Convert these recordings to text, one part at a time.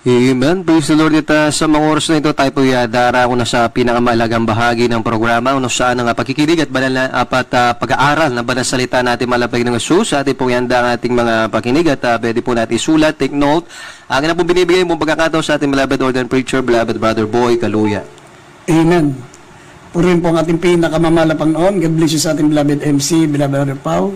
Amen. Praise the Lord. At sa mga oras na ito, tayo po darako na sa pinakamahalagang bahagi ng programa, kung saan ang pakikinig at banal na pag-aaral na banal salita natin malapag ng Jesus. Sa ating pong yanda ang ating mga pakinig at pwede po natin isulat, take note. Ang na po binibigay mong pagkakataon sa ating beloved ordained preacher, beloved brother Boy Kaluya. Amen. Purihin po ang ating pinakamamala Panginoon. God bless you sa ating beloved MC, beloved brother Pao.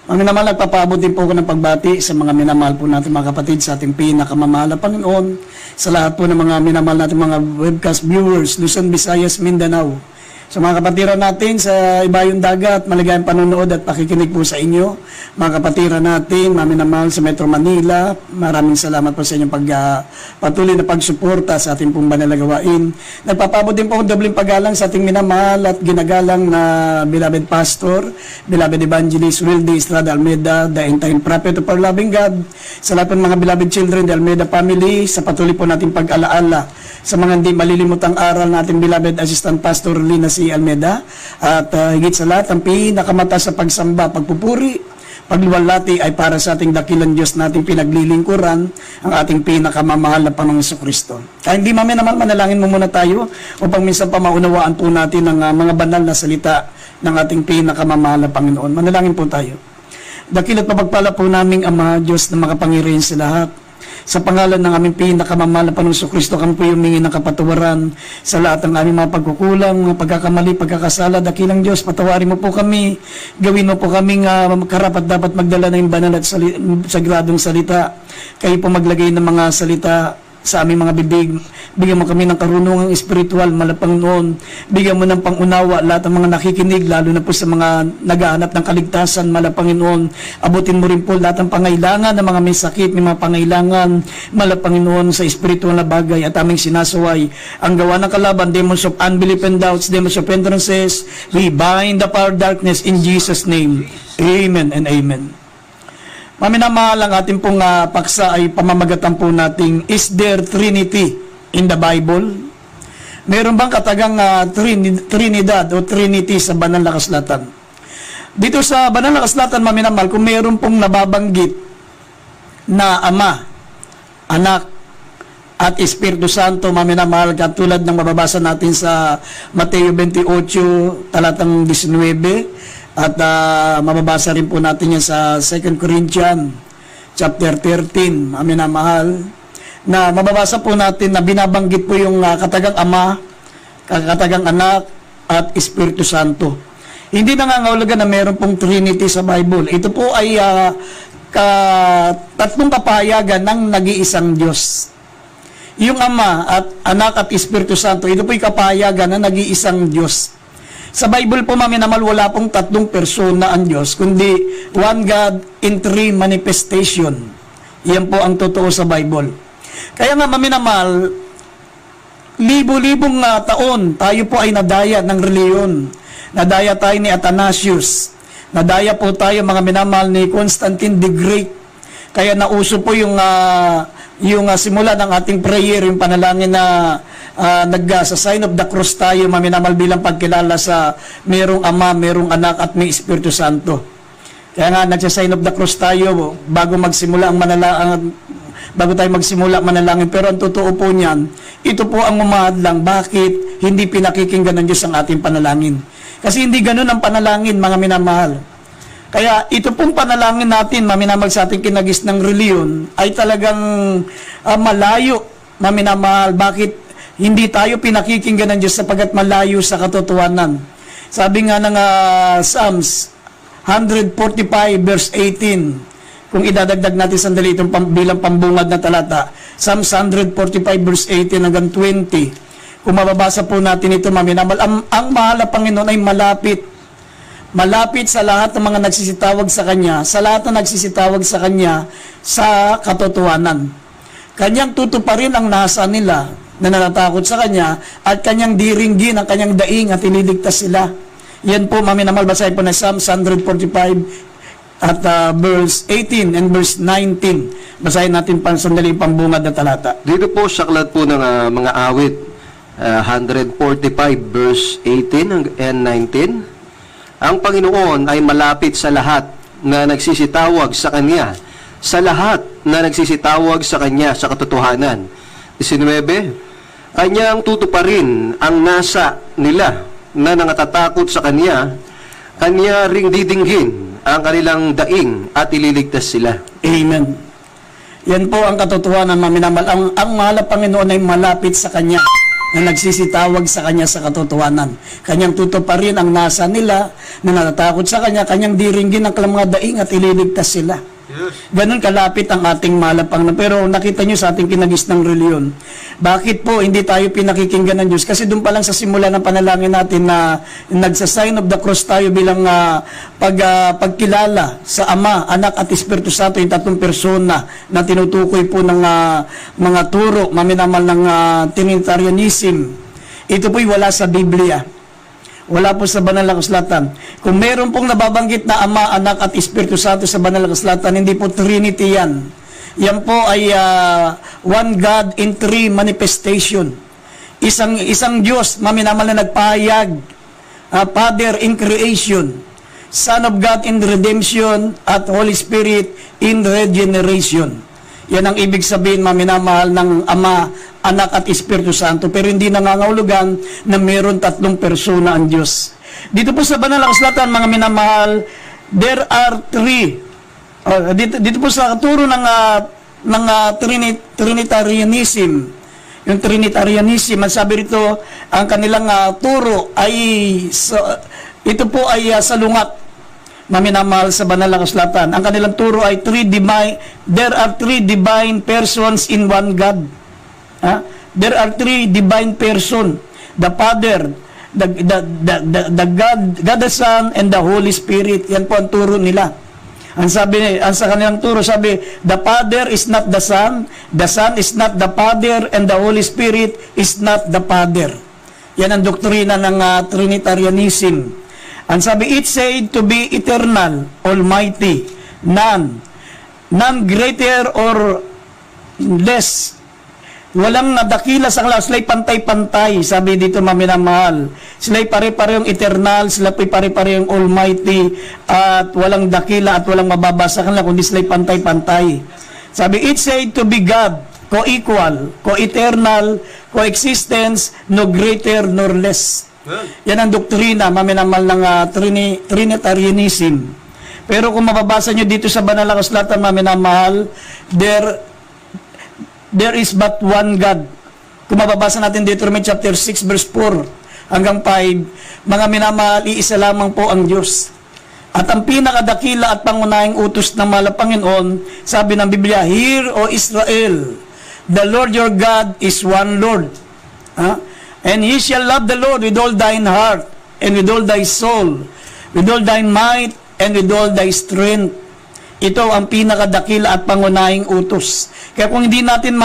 Ang minamahal, nagpapaabot din po ko ng pagbati sa mga minamahal po natin mga kapatid sa ating pinakamamahal na Panginoon, sa lahat po ng mga minamahal natin mga webcast viewers, Luzon, Visayas, Mindanao. Sa mga kapatiran natin sa ibayong dagat, maligayang panonood at pakikinig po sa inyo. Mga kapatiran natin, mga minamahal sa Metro Manila, maraming salamat po sa inyong patuloy na pagsuporta sa ating pong banal na gawain. Nagpapabot din po ang dobling paggalang sa ating minamahal at ginagalang na beloved pastor, beloved evangelist Wilde Estrada Almeida, the entire prophet of our loving God, sa lahat ng mga beloved children, the Almeida family, sa patuloy po nating pag-alaala sa mga hindi malilimutang aral natin beloved assistant pastor Lina C. Almeida, at higit sa lahat ang pinakamata sa pagsamba, pagpupuri, pagluwalhati ay para sa ating dakilang Diyos nating pinaglilingkuran, ang ating pinakamamahal na Panginoong Jesucristo. Kaya hindi naman manalangin mo muna tayo upang minsan pa maunawaan po natin ang mga banal na salita ng ating pinakamamahal na Panginoon. Manalangin po tayo. Dakil at mapagpala po naming Ama, Diyos na makapangyarihan sa lahat. Sa pangalan ng aming pinakamamahal na Panginoong Jesucristo, kami po humingi ng kapatawaran sa lahat ng aming mga pagkukulang, mga pagkakamali, pagkakasala. Dakilang Diyos, patawarin mo po kami. Gawin mo po kaming karapat dapat magdala ng banal at sagradong salita. Kayo po maglagay ng mga salita sa aming mga bibig. Bigyan mo kami ng karunungang espiritual, Panginoon. Bigyan mo ng pangunawa lahat ng mga nakikinig, lalo na po sa mga naghahanap ng kaligtasan, Panginoon. Abutin mo rin po lahat ng pangailangan ng mga may sakit, may mga pangailangan, Panginoon, sa espiritual na bagay at aming sinasaway. Ang gawa ng kalaban, demons of unbelief and doubts, demons of hindrances, we bind the power of darkness in Jesus' name. Amen and amen. Maminamahal, ang ating pong paksa ay pamamagatan po nating, is there Trinity in the Bible? Meron bang katagang Trinidad o Trinity sa banal na kasulatan? Dito sa banal na kasulatan, maminamahal, kung meron pong nababanggit na Ama, Anak, at Espiritu Santo, maminamahal, katulad ng mababasa natin sa Mateo 28, talatang 19, at mababasa rin po natin yan sa 2 Corinthians chapter 13, minamahal, na mababasa po natin na binabanggit po yung katagang Ama, katagang Anak, at Espiritu Santo. Hindi nangangahulugan na meron pong Trinity sa Bible. Ito po ay tatlong kapahayagan ng nag-iisang Diyos. Yung Ama at Anak at Espiritu Santo, ito po ay kapahayagan ng nag-iisang Diyos. Sa Bible po, maminamal, wala pong tatlong persona ang Diyos, kundi one God in three manifestation. Yan po ang totoo sa Bible. Kaya nga, maminamal, libo-libong taon, tayo po ay nadaya ng reliyon. Nadaya tayo ni Athanasius. Nadaya po tayo, mga minamahal, ni Constantine the Great. Kaya nauso po yung simula ng ating prayer, yung panalangin na sa sign of the cross tayo, maminamal, bilang pagkilala sa merong Ama, merong Anak, at may Espiritu Santo. Kaya nga, nagsa-sign of the cross tayo bago tayo magsimula manalangin. Pero ang totoo po niyan, ito po ang umahadlang bakit hindi pinakikinggan ng Diyos ang ating panalangin. Kasi hindi ganun ang panalangin, mga minamahal. Kaya ito pong panalangin natin, maminamahal, sa ating kinagis ng reliyon, ay talagang malayo, maminamahal. Bakit hindi tayo pinakikinggan ng Diyos? Sapagat malayo sa katotohanan. Sabi nga ng Psalms 145 verse 18, kung idadagdag natin sandali itong bilang pambungad na talata, Psalms 145 verse 18 hanggang 20, kung mababasa po natin ito, maminamal, ang mahal na Panginoon ay malapit sa lahat ng mga nagsisitawag sa Kanya, sa lahat na nagsisitawag sa Kanya sa katotohanan. Kanyang tutuparin ang nasa nila na natatakot sa Kanya, at Kanyang diringgin ang Kanyang daing at ililigtas sila. Yan po, maminamal, basahin po na Psalms 145 at verse 18 and verse 19. Basahin natin pang sandali pambungad na talata. Dito po sa aklat po ng mga awit, 145 verse 18 and 19, ang Panginoon ay malapit sa lahat na nagsisitawag sa Kanya, sa lahat na nagsisitawag sa Kanya sa katotohanan. 19, Kanyang tutuparin ang nasa nila na nangatatakot sa Kanya, Kanya ring didinggin ang kanilang daing at ililigtas sila. Amen. Yan po ang katotohanan, maminamal. Ang mahal na Panginoon ay malapit sa Kanya, na nagsisitawag sa Kanya sa katotohanan. Kanyang tutuparin ang nasa nila, na natatakot sa Kanya, Kanyang diringgin ang kanilang mga daing at ililigtas sila. Ganun kalapit ang ating malapang na. Pero nakita nyo sa ating kinagisnang reliyon, bakit po hindi tayo pinakikinggan ng Diyos? Kasi doon pa lang sa simula ng panalangin natin na nagsa-sign of the cross tayo bilang pagkilala sa Ama, Anak at Espiritu Santo, yung tatlong persona na tinutukoy po ng mga turo, maminamal ng Trinitarianism. Ito po'y wala sa Biblia. Wala po sa Banal na Kasulatan. Kung meron pong nababanggit na Ama, Anak at Espiritu Santo sa Banal na Kasulatan, hindi po Trinity yan. Yan po ay one God in three manifestation. Isang Diyos, maminamal na nagpahayag. Father in creation, Son of God in redemption, at Holy Spirit in regeneration. Yan ang ibig sabihin, maminamahal, ng Ama, Anak at Espiritu Santo. Pero hindi nangangahulugan na meron tatlong persona ang Diyos. Dito po sa Banal na Kasulatan, mga minamahal, there are three. Dito po sa turo ng Trinitarianism. Yung Trinitarianism, ang sabi rito, ang kanilang turo ay, ito po ay salungat, maminamahal, sa Banal na Kasulatan. Ang kanilang turo ay there are three divine persons in one God. There are three divine persons: the Father, the God the Son, and the Holy Spirit. Yan po ang turo nila. Sa kanilang turo, sabi, the Father is not the Son is not the Father, and the Holy Spirit is not the Father. Yan ang doktrina ng Trinitarianism. Ang sabi, it's said to be eternal, almighty, none greater or less. Walang nadakila sa kanila, sila'y pantay-pantay, sabi dito, maminamahal. Sila'y pare-parehong eternal, sila'y pare-parehong almighty, at walang dakila at walang mababa sa kanila, kundi sila'y pantay-pantay. Sabi, it's said to be God, co-equal, co-eternal, co-existence, no greater nor less. Yan ang doktrina, maminamal, ng Trinitarianism. Pero kung mababasa nyo dito sa Banal na Kasulatan, maminamahal, there is but one God. Kung mababasa natin Deuteronomy chapter 6 verse 4 hanggang 5, mga minamahal, iisa lamang po ang Diyos. At ang pinakadakila at pangunahing utos ng mahal na Panginoon, sabi ng Biblia, Hear, O Israel, the Lord your God is one Lord. And ye shall love the Lord with all thine heart, and with all thy soul, with all thine might, and with all thy strength. Ito ang pinakadakila at pangunahing utos. Kaya kung hindi natin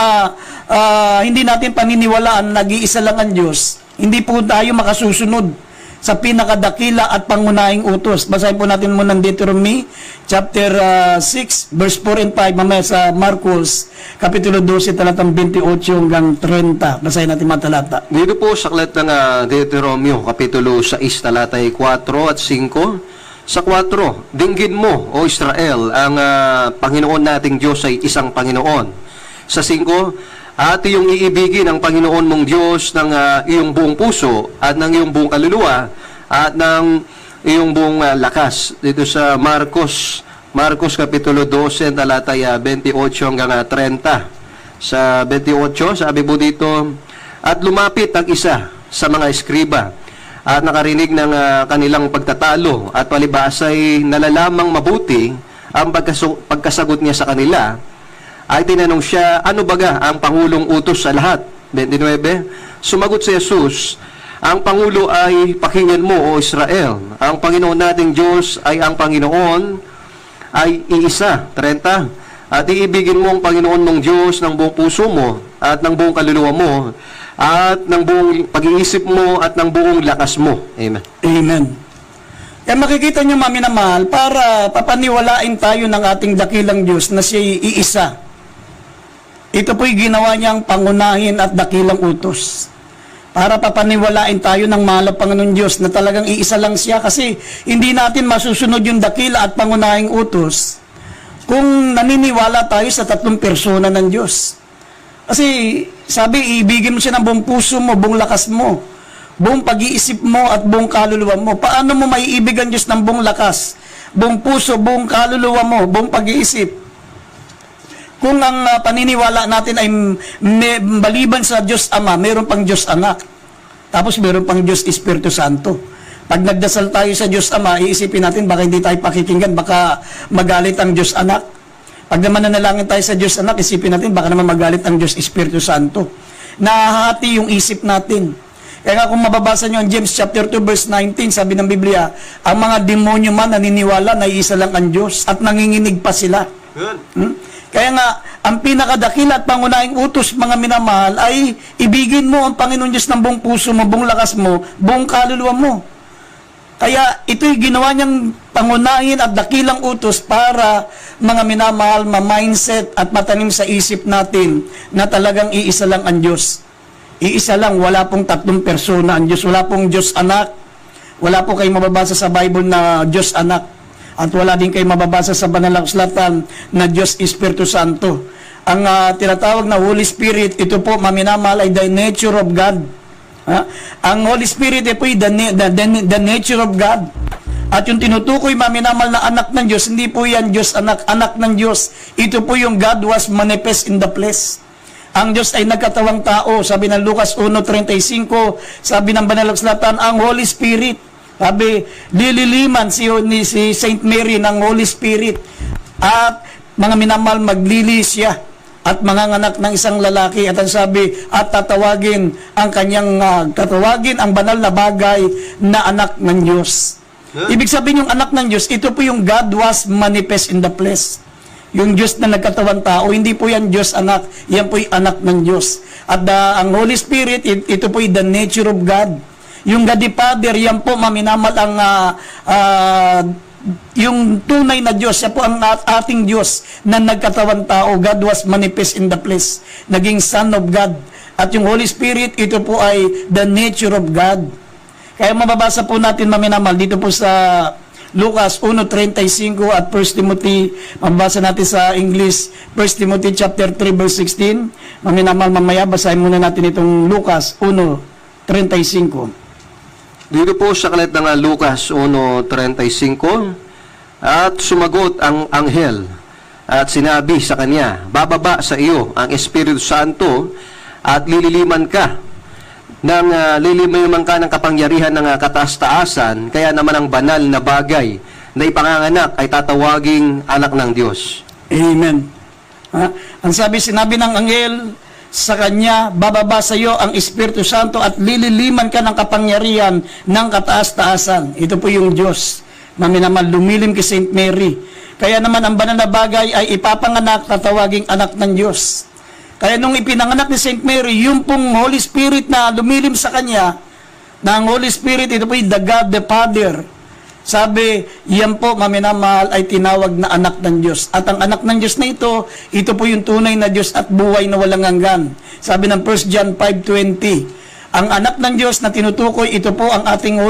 paniniwalaan nag-iisa lang ang Diyos, hindi po tayo makasusunod sa pinakadakila at pangunahing utos. Basahin po natin muna ng Deuteronomy chapter 6 verse 4 and 5, mamaya sa Marcos kapitulo 12 talatang 28 hanggang 30. Basahin natin mga talata. Dito po sa aklat ng Deuteronomio kapitulo 6 talatay 4 at 5. Sa 4, dinggin mo, O Israel, ang Panginoon nating Diyos ay isang Panginoon. Sa 5, at iyong iibigin ang Panginoon mong Diyos ng iyong buong puso at ng iyong buong kaluluwa at ng iyong buong lakas. Dito sa Marcos kapitulo 12, talatay 28 hanggang 30. Sa 28, sabi po dito, at lumapit ang isa sa mga eskriba at nakarinig ng kanilang pagtatalo at palibasay nalalamang mabuti ang pagkasagot niya sa kanila, ay tinanong siya, ano baga ang Pangulong utos sa lahat? 29, sumagot si Jesus, ang Pangulo ay, pakinggan mo, O Israel, ang Panginoon nating Diyos ay ang Panginoon ay iisa. 30, at iibigin mo ang Panginoon mong Diyos ng buong puso mo at ng buong kaluluwa mo at ng buong pag-iisip mo at ng buong lakas mo. Amen. Amen. Kaya makikita nyo, maminamahal, para papaniwalain tayo ng ating dakilang Diyos na siya'y iisa. Ito po'y ginawa niyang pangunahin at dakilang utos. Para papaniwalain tayo ng mahal na Panginoon Diyos na talagang iisa lang siya, kasi hindi natin masusunod yung dakila at pangunahing utos kung naniniwala tayo sa tatlong persona ng Diyos. Kasi sabi, ibigin mo siya ng buong puso mo, buong lakas mo, buong pag-iisip mo at buong kaluluwa mo. Paano mo maiibig ang Diyos ng buong lakas, buong puso, buong kaluluwa mo, buong pag-iisip? Kung ang paniniwala natin ay maliban sa Diyos Ama, mayroon pang Diyos Anak. Tapos mayroon pang Diyos Espiritu Santo. Pag nagdasal tayo sa Diyos Ama, iisipin natin baka hindi tayo pakikinggan, baka magalit ang Diyos Anak. Pag naman nanalangin tayo sa Diyos Anak, isipin natin baka naman magalit ang Diyos Espiritu Santo. Nahahati yung isip natin. Kaya nga kung mababasa nyo ang James chapter 2 verse 19, sabi ng Biblia, ang mga demonyo man naniniwala na isa lang ang Diyos at nanginginig pa sila. Kaya nga, ang pinakadakila at pangunahing utos, mga minamahal, ay ibigin mo ang Panginoon Diyos ng buong puso mo, buong lakas mo, buong kaluluwa mo. Kaya ito'y ginawa niyang pangunahin at dakilang utos para mga minamahal, ma-mindset at matanim sa isip natin na talagang iisa lang ang Diyos. Iisa lang, wala pong tatlong persona ang Diyos. Wala pong Diyos Anak. Wala po kayong mababasa sa Bible na Diyos Anak. At wala din kayo mababasa sa banal na kasulatan na Diyos Espiritu Santo. Ang tinatawag na Holy Spirit, ito po, maminamahal, ay the nature of God. Ang Holy Spirit, ito po, the nature of God. At yung tinutukoy, maminamahal na anak ng Diyos, hindi po yan Diyos anak, anak ng Diyos. Ito po yung God was manifest in the flesh. Ang Diyos ay nagkatawang tao. Sabi ng Lucas 1:35, sabi ng banal na kasulatan, ang Holy Spirit. Sabi, lililiman si Saint Mary ng Holy Spirit at mga minamahal maglili siya at manganganak ng isang lalaki at ang sabi, at tatawagin ang kanyang tatawagin ang banal na bagay na anak ng Diyos. Ibig sabihin yung anak ng Diyos, ito po yung God was manifest in the flesh. Yung Diyos na nagkatawang tao, hindi po yan Diyos anak, yan po yung anak ng Diyos. At ang Holy Spirit, ito po yung the nature of God. Yung God the Father, yan po maminamal ang yung tunay na Diyos, siya po ang ating Diyos na nagkatawan tao. God was manifest in the flesh, naging Son of God. At yung Holy Spirit, ito po ay the nature of God. Kaya mababasa po natin maminamal dito po sa Lucas 1:35 at 1 Timothy, mababasa natin sa English, 1 Timothy chapter 3 verse 16. Maminamal mamaya, basahin muna natin itong Lucas 1:35. Dito po sa kalat ng Lucas 1:35, at sumagot ang anghel at sinabi sa kanya, bababa sa iyo ang Espiritu Santo at lililiman ka ng kapangyarihan ng kataas-taasan, kaya naman ang banal na bagay na ipanganganak ay tatawaging anak ng Diyos. Amen. Ang sinabi ng anghel sa kanya, bababa sa iyo ang Espiritu Santo at lililiman ka ng kapangyarihan ng kataas-taasan. Ito po yung Diyos na minamahal, lumilim kay Saint Mary. Kaya naman ang banal na bagay ay ipapanganak, tatawaging anak ng Diyos. Kaya nung ipinanganak ni Saint Mary, yung pong Holy Spirit na lumilim sa kanya, na ang Holy Spirit, ito po yung the God the Father. Sabi, yan po, maminamahal, ay tinawag na anak ng Diyos. At ang anak ng Diyos na ito po yung tunay na Diyos at buhay na walang hanggan. Sabi ng 1 John 5:20, ang anak ng Diyos na tinutukoy, ito po ang ating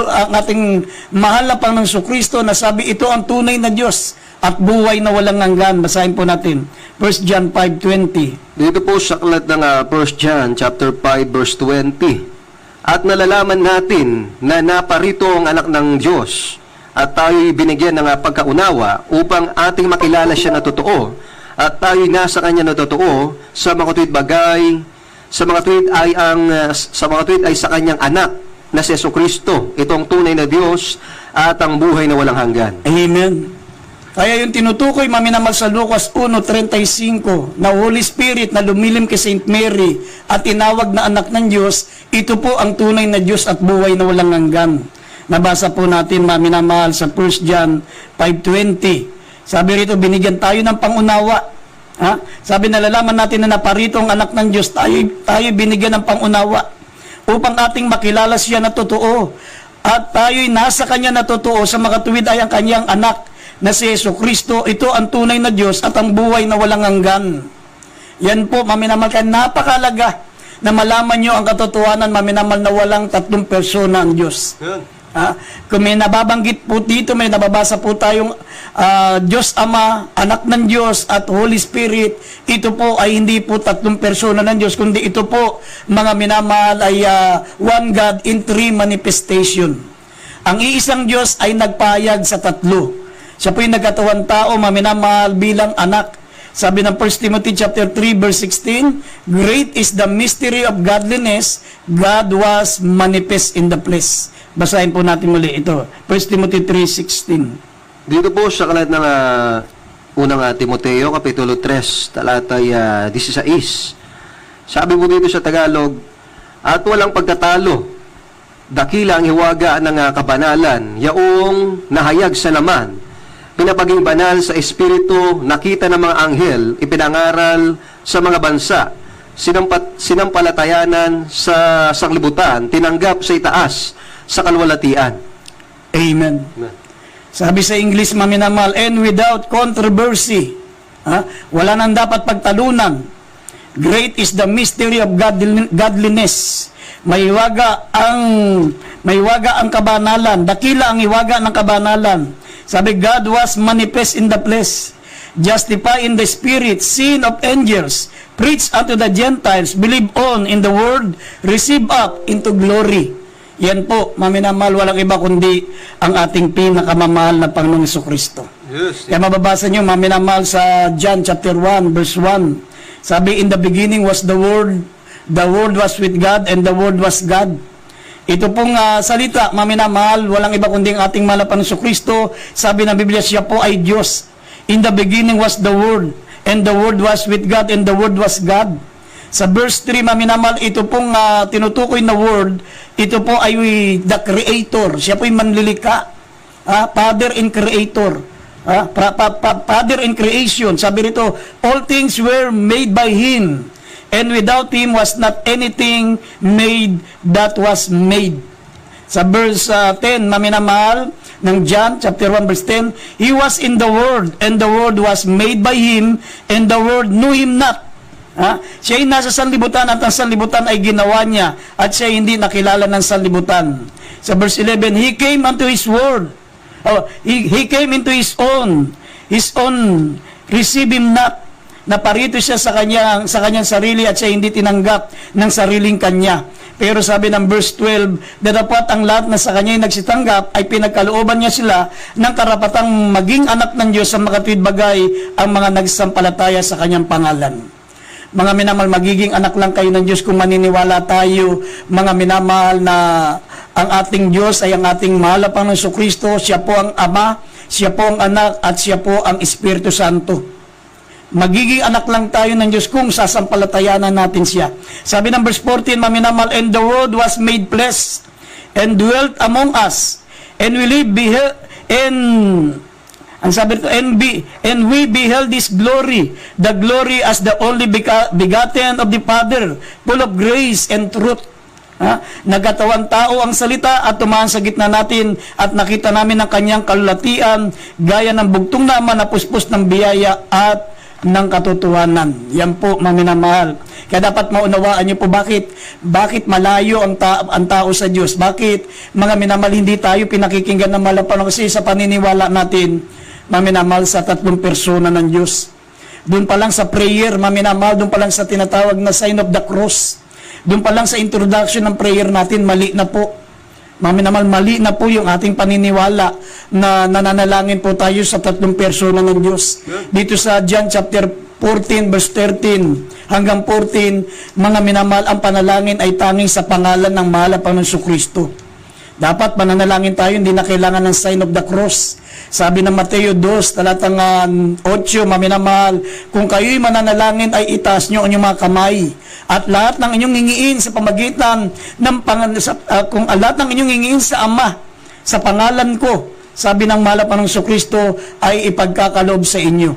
mahal na Panginoong Kristo na sabi, ito ang tunay na Diyos at buhay na walang hanggan. Basahin po natin, 1 John 5:20. Dito po sa aklat ng 1 John chapter 5 verse 20, at nalalaman natin na naparito ang anak ng Diyos at tayo'y binigyan ng pagkaunawa upang ating makilala siya na totoo at tayo'y nasa kanya na totoo sa mga tuwid bagay, sa mga tuwid ay sa kanyang anak na si Jesucristo, itong tunay na Diyos at ang buhay na walang hanggan. Amen. Kaya yung tinutukoy maminamal sa Lucas 1:35 na Holy Spirit na lumilim kay Saint Mary at tinawag na anak ng Diyos, ito po ang tunay na Diyos at buhay na walang hanggan. Nabasa po natin maminamahal sa 1 John 5:20. Sabi rito, binigyan tayo ng pangunawa. Sabi, nalalaman natin na naparito ang anak ng Diyos, tayo binigyan ng pangunawa upang ating makilala siya na totoo. At tayo'y nasa kanya na totoo, sa makatuwid ay ang kanyang anak na si Jesucristo. Ito ang tunay na Diyos at ang buhay na walang hanggan. Yan po, maminamahal, kaya napakalaga na malaman nyo ang katotohanan, maminamal, na walang tatlong persona ang Diyos. Kung may nababanggit po dito, may nababasa po tayong Diyos Ama, Anak ng Diyos at Holy Spirit, ito po ay hindi po tatlong persona ng Diyos, kundi ito po, mga minamahal, ay one God in three manifestation. Ang iisang Diyos ay nagpahayag sa tatlo. Siya po yung nagkatawan tao, mga minamahal, bilang anak. Sabi ng 1 Timothy chapter 3 verse 16, great is the mystery of godliness, God was manifest in the flesh. Basahin po natin muli ito. 1 Timothy 3:16. Dito po sa kalat ng unang Timoteo, Kapitulo 3, talatay 16. Sabi po dito sa Tagalog, at walang pagkatalo, dakila ang hiwaga ng kabanalan, yaong nahayag sa laman, pinapaging banal sa Espiritu, nakita ng mga anghel, ipinangaral sa mga bansa, sinampalatayanan sa sanglibutan, tinanggap sa itaas, sa kalwalatian. Amen. Sabi sa English, maminamal, and without controversy. Wala nang dapat pagtalunan. Great is the mystery of godliness. May hiwaga ang kabanalan. Dakila ang hiwaga ng kabanalan. Sabi, God was manifest in the flesh, justify in the spirit, seen of angels, preach unto the Gentiles, believe on in the word, receive up into glory. Yan po, maminamal, walang iba kundi ang ating pinakamamahal na Panginoong Jesucristo. Yes. Kaya mababasa nyo, maminamal, sa John chapter 1, verse 1. Sabi, in the beginning was the Word was with God, and the Word was God. Ito pong salita, maminamal, walang iba kundi ang ating mahal na Panginoong Jesucristo. Sabi ng Biblia, siya po ay Diyos. In the beginning was the Word, and the Word was with God, and the Word was God. Sa verse 3, maminamal, ito pong tinutukoy na word, ito po ay the Creator. Siya po yung manlilika. Father and Creator. Father and creation. Sabi rito, all things were made by Him, and without Him was not anything made that was made. Sa verse 10, maminamahal, ng John chapter 1 verse 10, He was in the world, and the world was made by Him, and the world knew Him not. Siya ay nasa sanlibutan, at ang sanlibutan ay ginawa niya, at siya hindi nakilala ng sanlibutan. Sa verse 11, He came unto His word. He came into His own receive Him not. Naparito siya sa kanyang sarili, at siya hindi tinanggap ng sariling kanya. Pero sabi ng verse 12, dapat ang lahat na sa kanya ay nagsitanggap ay pinagkalooban niya sila ng karapatang maging anak ng Diyos sa makatuwid bagay ang mga nagsampalataya sa kanyang pangalan. Mga minamahal, magiging anak lang kayo ng Diyos kung maniniwala tayo, mga minamahal, na ang ating Diyos ay ang ating mahal na Panginoong Jesucristo. Siya po ang Ama, siya po ang Anak, at siya po ang Espiritu Santo. Magiging anak lang tayo ng Diyos kung sasampalatayanan natin siya. Sabi ng verse 14, maminamal, and the Word was made flesh and dwelt among us, and we live ang sabi ito, and we beheld His glory, the glory as the only begotten of the Father, full of grace and truth. Nagkatawan tao ang salita at tumahan sa gitna natin, at nakita namin ang kanyang kalulatian, gaya ng bugtong na manapuspos ng biyaya at ng katotohanan. Yan po, maminamahal. Kaya dapat maunawaan niyo po bakit malayo ang tao sa Diyos. Bakit, mga minamahal, hindi tayo pinakikinggan ng malapan, kasi sa paniniwala natin, maminamahal, sa tatlong persona ng Diyos. Doon pa lang sa prayer, maminamahal, doon pa lang sa tinatawag na sign of the cross, doon pa lang sa introduction ng prayer natin, mali na po. Maminamahal, mali na po yung ating paniniwala na nananalangin po tayo sa tatlong persona ng Diyos. Dito sa John chapter 14 verse 13 hanggang 14, mga minamahal, ang panalangin ay tanging sa pangalan ng mahal na Panginoong Jesucristo. Dapat mananalangin tayo, hindi na kailangan ng sign of the cross. Sabi ng Mateo 2, talatang 8, maminamahal, kung kayo'y mananalangin ay itaas nyo ang inyong mga kamay, at lahat ng inyong hingiin sa pamagitan ng kung lahat ng inyong hingiin sa Ama, sa pangalan ko, sabi ng mahal na Panginoong Jesucristo, ay ipagkakaloob sa inyo.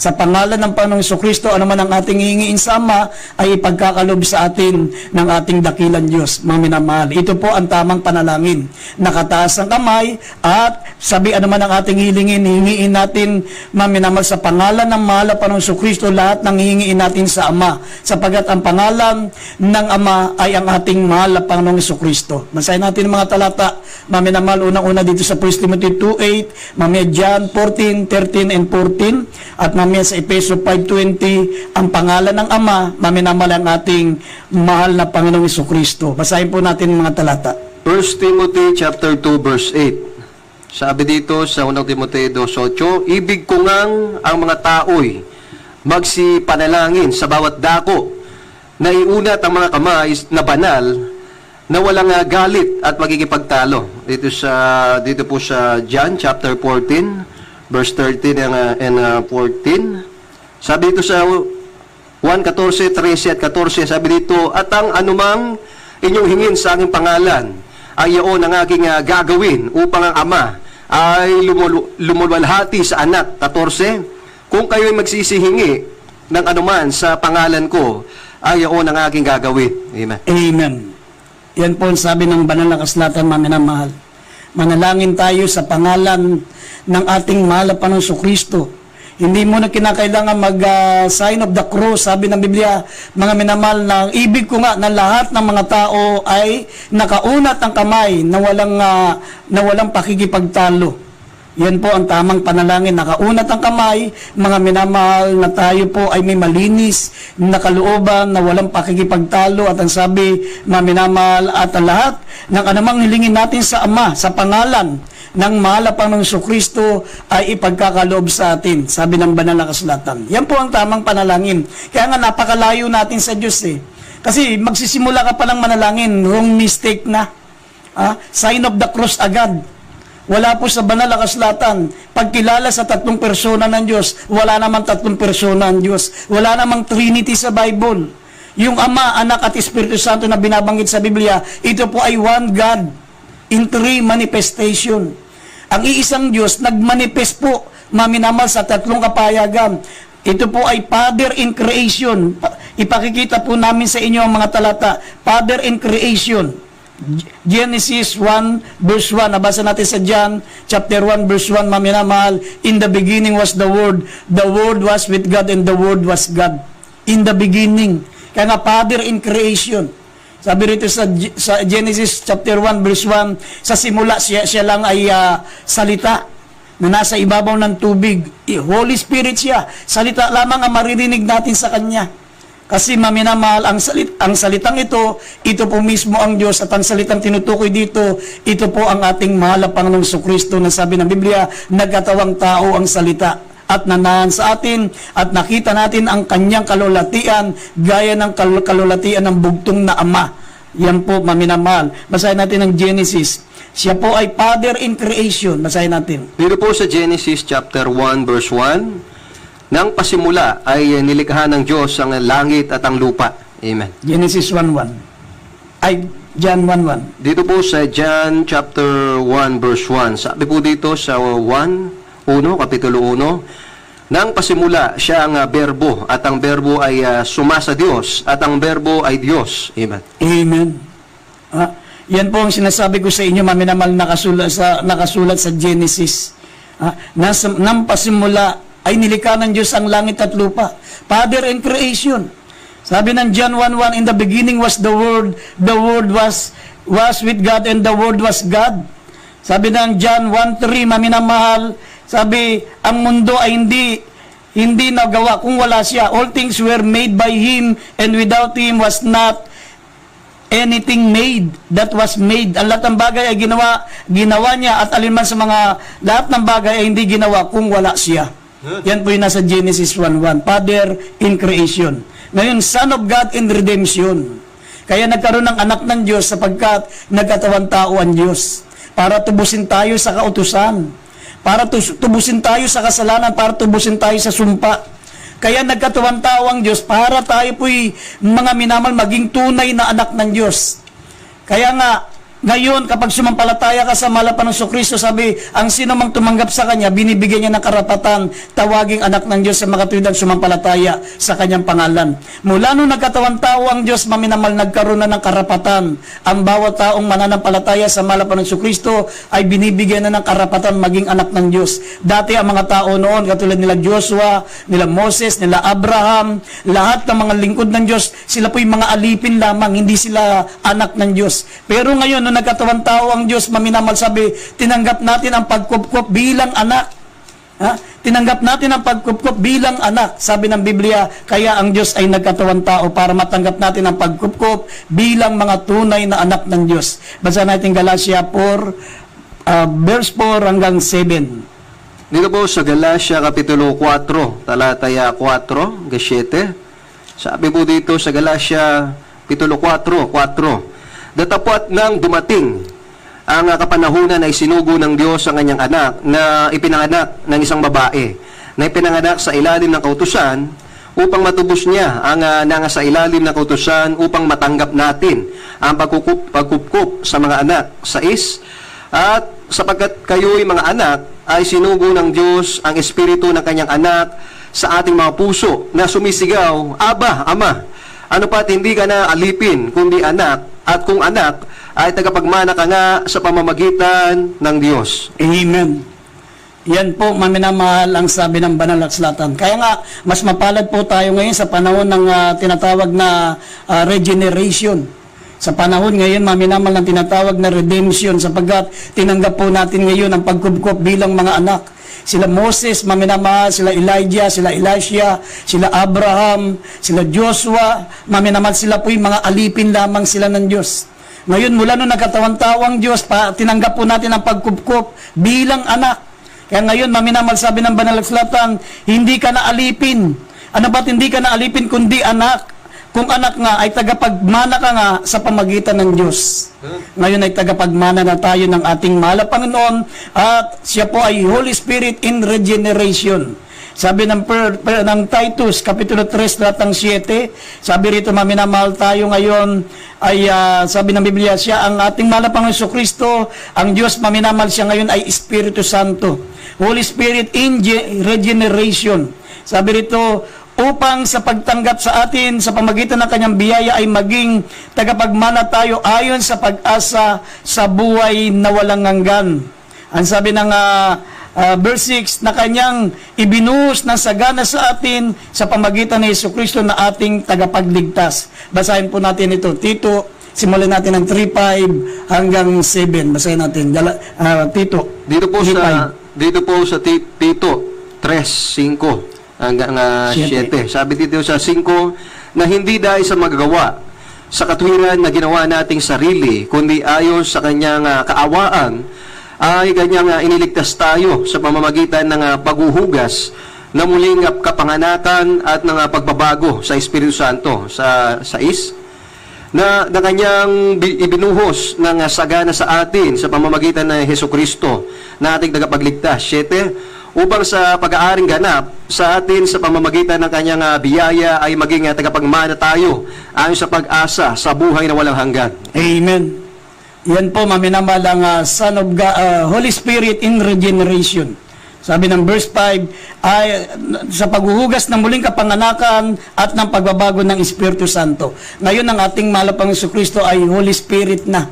Sa pangalan ng Panginoong Kristo, ano man ang ating hihingiin sa Ama, ay ipagkakalob sa atin ng ating dakilang Diyos, mga minamahal. Ito po ang tamang panalangin. Nakataas ang kamay, at sabi ano man ang ating hilingin, hihingiin natin, mga minamahal, sa pangalan ng mahal na Panginoong Kristo, lahat ng hihingiin natin sa Ama. Sapagat ang pangalan ng Ama ay ang ating mahal na Panginoong Kristo. Basahin natin ang mga talata, mga minamahal, unang-una dito sa 1 Timothy 2:8, mamaya John 14:13 and 14, at mamaya sa Efeso 5:20, ang pangalan ng Ama, maminamahal ang ating mahal na Panginoong Kristo. Basahin po natin mga talata. 1 Timothy chapter 2 verse 8. Sabi dito sa 1 Timothy 2:8, ibig ko ngang ang mga tao'y magsipanalangin sa bawat dako, na iunat ang mga kamay na banal, na walang galit at magkikipagtalo. Dito po sa John chapter 14 verse 13 and 14. Sabi dito sa 1:14, 13 at 14, sabi dito, at ang anumang inyong hingin sa aking pangalan, ay iyon ang aking gagawin upang ang Ama ay lumulwalhati sa anak. 14, kung kayo'y magsisihingi ng anuman sa pangalan ko, ay iyon ang aking gagawin. Amen. Amen. Yan po ang sabi ng banal na kasulatan, mga minamahal. Manalangin tayo sa pangalan ng ating mahal na Panginoong Kristo. Hindi mo na kinakailangan mag-sign of the cross. Sabi ng Biblia, mga minamahal, na ibig ko nga na lahat ng mga tao ay nakaunat ang kamay na walang pakikipagtalo. Yan po ang tamang panalangin. Nakaunat ang kamay, mga minamahal, na tayo po ay may malinis na kalooban, na walang pakikipagtalo. At ang sabi, mga minamahal, at ang lahat ng anumang hilingin natin sa Ama, sa pangalan ng mahal na Panginoong Kristo, ay ipagkakaloob sa atin. Sabi ng banal na kasulatan. Yan po ang tamang panalangin. Kaya nga napakalayo natin sa Diyos eh. Kasi magsisimula ka pa lang manalangin, wrong mistake na. Sign of the cross agad. Wala po sa banal na kasulatan. Pagkilala sa tatlong persona ng Diyos, wala namang tatlong persona ng Diyos. Wala namang Trinity sa Bible. Yung Ama, Anak at Espiritu Santo na binabanggit sa Biblia, ito po ay one God in three manifestation. Ang iisang Diyos nagmanifest po, maminamal, sa tatlong kapayagan. Ito po ay Father in creation. Ipakikita po namin sa inyo ang mga talata. Father in creation. Genesis 1 verse 1. Nabasa natin sa John chapter 1 verse 1, maminamahal. In the beginning was the Word. The Word was with God and the Word was God. In the beginning. Kaya nga Father in creation. Sabi rito sa Genesis chapter 1 verse 1, sa simula siya lang ay salita na nasa ibabaw ng tubig. Holy Spirit siya. Salita lamang ang maririnig natin sa Kanya. Kasi maminamahal, ang salitang ito po mismo ang Diyos, at ang salitang tinutukoy dito, ito po ang ating mahal na Panginoong Kristo, na sabi ng Biblia, nagkatawang tao ang salita at nanahan sa atin, at nakita natin ang kanyang kalulatian gaya ng kalulatian ng bugtong na Ama. Yan po, maminamahal. Basahin natin ang Genesis. Siya po ay Father in creation. Basahin natin. Dito po sa Genesis chapter 1 verse 1, nang pasimula ay nilikha ng Diyos ang langit at ang lupa. Amen. Genesis 1:1. Ay, John 1:1. Dito po sa John chapter 1 verse 1, sabi po dito sa 1, kapitulo 1, nang pasimula siya ang berbo, at ang berbo ay sumasa Diyos, at ang berbo ay Diyos. Amen. Amen. Yan po ang sinasabi ko sa inyo, maminamal, nakasulat sa Genesis. Nang pasimula ay nilikha ng Diyos ang langit at lupa. Father in creation. Sabi ng John 1:1, in the beginning was the Word was with God, and the Word was God. Sabi ng John 1:3, maminamahal, sabi, ang mundo ay hindi nagawa kung wala siya. All things were made by Him, and without Him was not anything made that was made. Ang lahat ng bagay ay ginawa niya, at alinman sa mga lahat ng bagay ay hindi ginawa kung wala siya. Yan po yung nasa Genesis 1:1. Father in creation. Ngayon, Son of God in redemption. Kaya nagkaroon ng anak ng Diyos sapagkat nagkatawang tao ang Diyos. Para tubusin tayo sa kautusan. Para tubusin tayo sa kasalanan. Para tubusin tayo sa sumpa. Kaya nagkatawang tao ang Diyos para tayo po'y mga minamal maging tunay na anak ng Diyos. Kaya nga, Ngayon, kapag sumampalataya ka sa mahal na Panginoong Kristo, sabi, ang sino mang tumanggap sa Kanya, binibigyan niya ng karapatan, tawaging anak ng Diyos sa mga tuwidang sumampalataya sa Kanyang pangalan. Mula nung nagkatawang tao ang Diyos, maminamal nagkaroon na ng karapatan. Ang bawat taong mananampalataya sa mahal na Panginoong Kristo ay binibigyan na ng karapatan maging anak ng Diyos. Dati ang mga tao noon, katulad nila Joshua, nila Moses, nila Abraham, lahat ng mga lingkod ng Diyos, sila po'y mga alipin lamang, hindi sila anak ng Diyos. Pero ngayon, nung nagkatawang tao ang Diyos, maminamal sabi, tinanggap natin ang pagkupkup bilang anak. Ha? Tinanggap natin ang pagkupkup bilang anak. Sabi ng Biblia, kaya ang Diyos ay nagkatawang tao para matanggap natin ang pagkupkup bilang mga tunay na anak ng Diyos. Basa natin Galatia 4, verse 4 hanggang 7. Dito po sa Galatia Kapitulo 4, talataya 4, 7. Sabi po dito sa Galatia Kapitulo 4, datapwat nang dumating ang kapanahunan ay sinugo ng Diyos ang kanyang anak na ipinanganak ng isang babae na ipinanganak sa ilalim ng kautusan upang matubos niya ang nangasa ilalim ng kautusan upang matanggap natin ang pagkupkup sa mga anak. 6. At sapagkat kayo'y mga anak ay sinugo ng Diyos ang espiritu ng kanyang anak sa ating mga puso na sumisigaw, Aba, Ama. Ano pa't hindi ka na alipin, kundi anak, at kung anak, ay tagapagmana ka nga sa pamamagitan ng Diyos. Amen. Yan po, maminamahal ang sabi ng banal na akslatan. Kaya nga, mas mapalad po tayo ngayon sa panahon ng tinatawag na regeneration. Sa panahon ngayon, maminamahal ng tinatawag na redemption sapagkat tinanggap po natin ngayon ang pagkubkop bilang mga anak. Sila Moses, maminamahal, sila Elijah, sila Elisha, sila Abraham, sila Joshua, maminamahal sila po'y mga alipin lamang sila ng Diyos. Ngayon, mula nung nagkatawang tao ang Diyos, tinanggap po natin ang pagkupkop bilang anak. Kaya ngayon, maminamahal sabi ng banal na akslatan, hindi ka na alipin. Ano ba't hindi ka na alipin kundi anak? Kung anak nga ay tagapagmana ka nga sa pamagitan ng Diyos. Ngayon ay tagapagmana na tayo ng ating mahal na Panginoon at siya po ay Holy Spirit in regeneration. Sabi ng Titus, Kapitulo 3, talatang 7, sabi rito, maminamahal tayo ngayon, ay sabi ng Biblia, siya ang ating mahal na Panginoon Kristo, ang Diyos maminamahal siya ngayon ay Espiritu Santo. Holy Spirit in regeneration. Sabi rito, upang sa pagtanggap sa atin sa pamagitan ng kanyang biyaya ay maging tagapagmana tayo ayon sa pag-asa sa buhay na walang hanggan. Ang sabi ng verse 6 na kanyang ibinuhos ng sagana sa atin sa pamagitan ni Jesucristo na ating tagapagligtas. Basahin po natin ito. Tito, simulan natin ng 3:5 hanggang 7. Basahin natin. Tito. Dito po sa Tito 3:5 hanggang 7. Sabi dito sa 5 na hindi dahil sa magagawa sa katwiran na ginawa nating sarili, kundi ayon sa kanyang kaawaan, ay kanyang iniligtas tayo sa pamamagitan ng paghuhugas na muling kapanganakan at ng pagbabago sa Espiritu Santo. Sa 6, na kanyang ibinuhos ng sagana sa atin sa pamamagitan ng Hesukristo na ating tagapagligtas. 7, upang sa pag-aaring ganap sa atin sa pamamagitan ng kanyang biyaya ay maging tagapagmana tayo ayon sa pag-asa sa buhay na walang hanggan. Amen. Yan po, maminamahal ang Son of God, Holy Spirit in regeneration. Sabi ng verse 5, ay sa paghuhugas ng muling kapanganakan at ng pagbabago ng Espiritu Santo. Ngayon, ang ating mahal na Panginoon Kristo ay Holy Spirit na.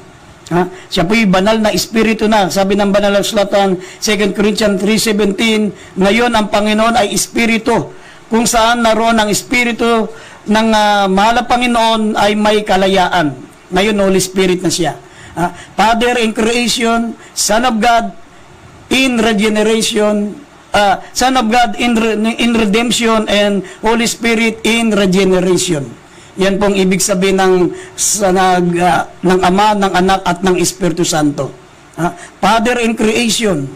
Ha? Siya po'y banal na espiritu na. Sabi ng banal na akslatan, 2 Corinthians 3:17, ngayon ang Panginoon ay espiritu. Kung saan naroon ang espiritu ng mahal na Panginoon ay may kalayaan. Ngayon, Holy Spirit na siya. Ha? Father in creation, Son of God in regeneration, Son of God in redemption, and Holy Spirit in regeneration. Yan pong ibig sabihin ng Ama, ng Anak, at ng Espiritu Santo. Father in creation,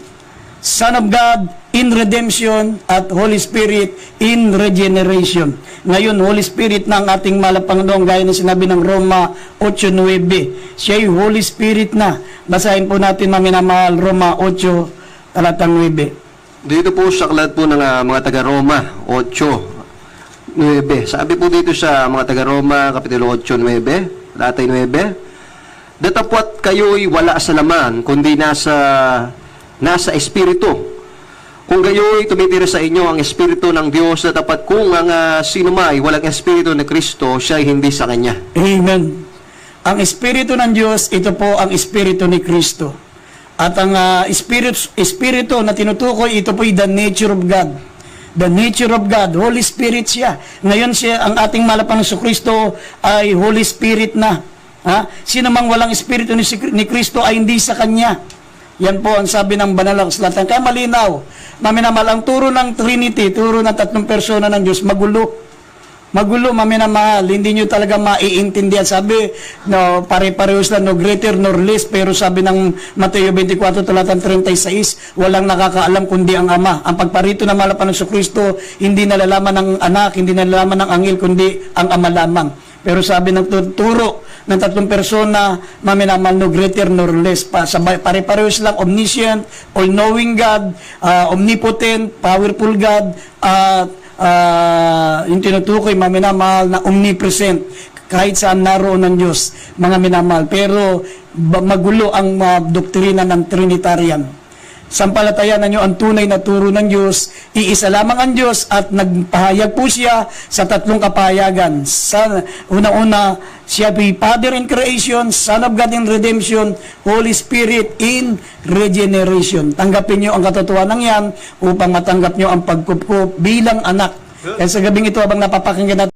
Son of God in redemption, at Holy Spirit in regeneration. Ngayon, Holy Spirit na ang ating mahal na Panginoon, gaya na sinabi ng Roma 8:9. Siya'y Holy Spirit na. Basahin po natin, maminamahal, Roma 8, talatang 9. Dito po sa aklat po ng mga taga-Roma 8:9. Sabi po dito sa mga taga-Roma, Kapitulo 8:9, talatay 9, datapwat kayo'y wala sa laman, kundi nasa espiritu. Kung gayo'y tumitira sa inyo ang espiritu ng Diyos, dapat kung ang sino may walang espiritu ng Kristo, siya ay hindi sa Kanya. Amen. Ang espiritu ng Diyos, ito po ang espiritu ni Kristo. At ang espiritu na tinutukoy, ito po ay the nature of God. The nature of God, Holy Spirit siya. Ngayon siya, ang ating malapang sa Kristo ay Holy Spirit na. Ha? Sino mang walang espiritu ni Kristo ay hindi sa Kanya. Yan po ang sabi ng banal na kasulatan. Kaya malinaw, maminamal, ang turo ng Trinity, turo ng tatlong persona ng Diyos, magulo. Magulo, maminamahal, hindi nyo talaga maiintindihan. Sabi, no, pare-parehos lang, no greater nor less, pero sabi ng Mateo 24, talatang 36, walang nakakaalam kundi ang Ama. Ang pagparito ng malapan ng Kristo, hindi nalalaman ng anak, hindi nalalaman ng anghel, kundi ang Ama lamang. Pero sabi ng turo ng tatlong persona, maminamal, no greater nor less. Pare-parehos lang, omniscient, all-knowing God, omnipotent, powerful God, yung tinutukoy, maminamahal na omnipresent, kahit saan naroon ng Diyos, mga minamahal. Pero magulo ang doktrina ng Trinitarian. Sampalatayan ninyo ang tunay na turo ng Diyos, iisa lamang ang Diyos at nagpahayag po siya sa tatlong kapahayagan. Una-una, siya po Father in creation, Son of God in redemption, Holy Spirit in regeneration. Tanggapin niyo ang katotohanan yan upang matanggap niyo ang pagkukup bilang anak. Kaya sa gabing ito, habang napapakinggan natin